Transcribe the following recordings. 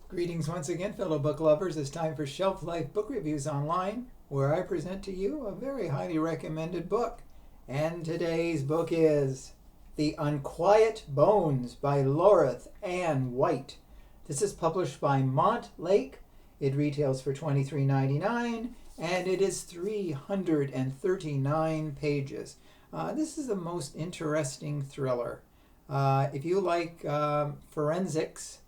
Greetings once again, fellow book lovers. It's time for Shelf Life Book Reviews Online, where I present to you a very highly recommended book. And today's book is The Unquiet Bones by Loreth and White. This is published by Montlake. It retails for $23.99, and it is 339 pages. This is the most interesting thriller. If you like forensics,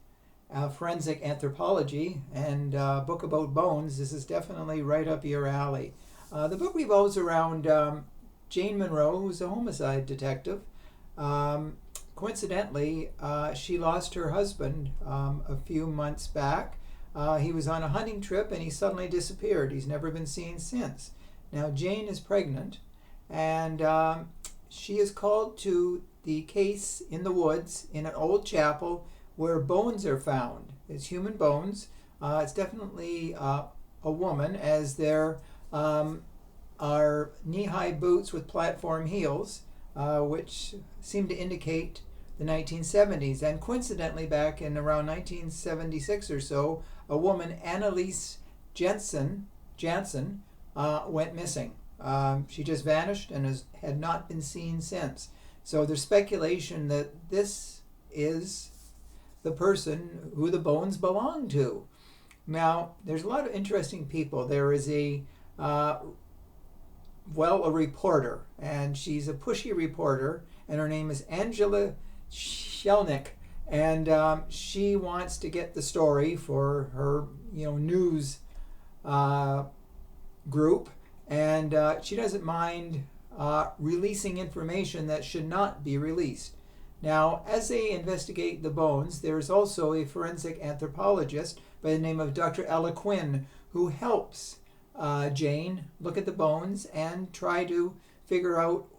forensic anthropology, and a book about bones, this is definitely right up your alley. The book revolves around Jane Munro, who's a homicide detective. Coincidentally, she lost her husband a few months back. He was on a hunting trip and he suddenly disappeared. He's never been seen since. Now, Jane is pregnant, and she is called to the case in the woods in an old chapel where bones are found. It's human bones. It's definitely a woman, as there are knee-high boots with platform heels, which seem to indicate the 1970s. And coincidentally, back in around 1976 or so, a woman, Annalise Jansen, went missing. She just vanished and had not been seen since. So there's speculation that this is the person who the bones belong to. Now, there's a lot of interesting people. There is a reporter, and she's a pushy reporter, and her name is Angela Shelnick, and she wants to get the story for her, news group, and she doesn't mind releasing information that should not be released. Now, as they investigate the bones, there's also a forensic anthropologist by the name of Dr. Ella Quinn, who helps Jane look at the bones and try to figure out,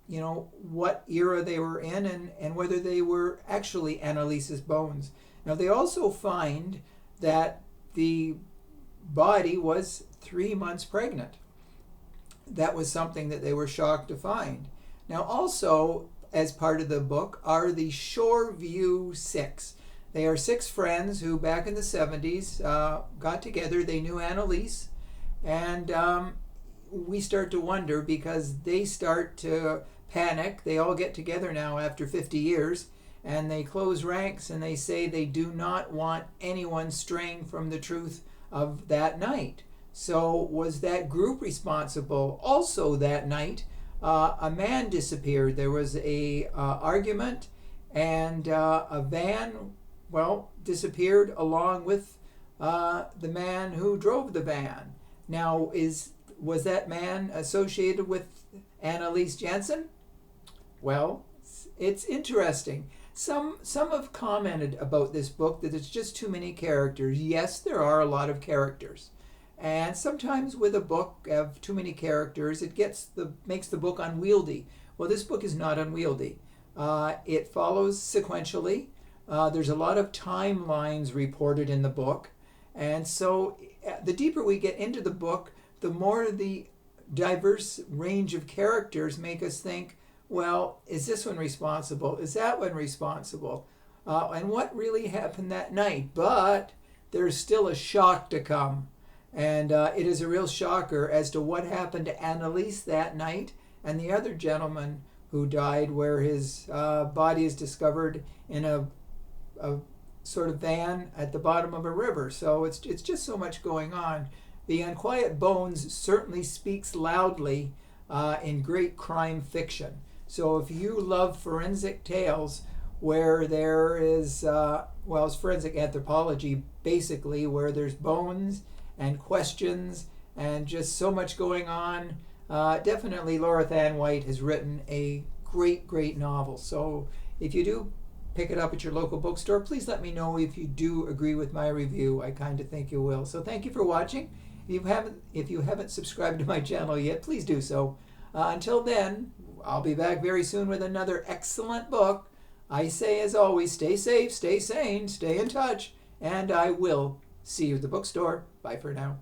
what era they were in and whether they were actually Annalise's bones. Now, they also find that the body was 3 months pregnant. That was something that they were shocked to find. Now, also, as part of the book, are the Shoreview Six. They are 6 friends who back in the 70s got together. They knew Annalise, and we start to wonder because they start to panic. They all get together now after 50 years, and they close ranks, and they say they do not want anyone straying from the truth of that night. So was that group responsible? Also that night, a man disappeared. There was a argument, and a van, disappeared along with the man who drove the van. Now, was that man associated with Annalise Jansen? Well, it's interesting. Some have commented about this book that it's just too many characters. Yes, there are a lot of characters. And sometimes with a book of too many characters, it makes the book unwieldy. Well, this book is not unwieldy. It follows sequentially. There's a lot of timelines reported in the book. And so the deeper we get into the book, the more the diverse range of characters make us think, well, is this one responsible? Is that one responsible? And what really happened that night? But there's still a shock to come. And it is a real shocker as to what happened to Annalise that night and the other gentleman who died, where his body is discovered in a sort of van at the bottom of a river. So it's just so much going on. The Unquiet Bones certainly speaks loudly in great crime fiction. So if you love forensic tales where there is, it's forensic anthropology basically, where there's bones and questions and just so much going on, definitely Loreth and White has written a great novel. So if you do pick it up at your local bookstore, please let me know if you do agree with my review. I kind of think you will. So thank you for watching. If you haven't subscribed to my channel yet, please do so. Until then, I'll be back very soon with another excellent book. I say, as always, stay safe, stay sane, stay in touch, and I will see you at the bookstore. Bye for now.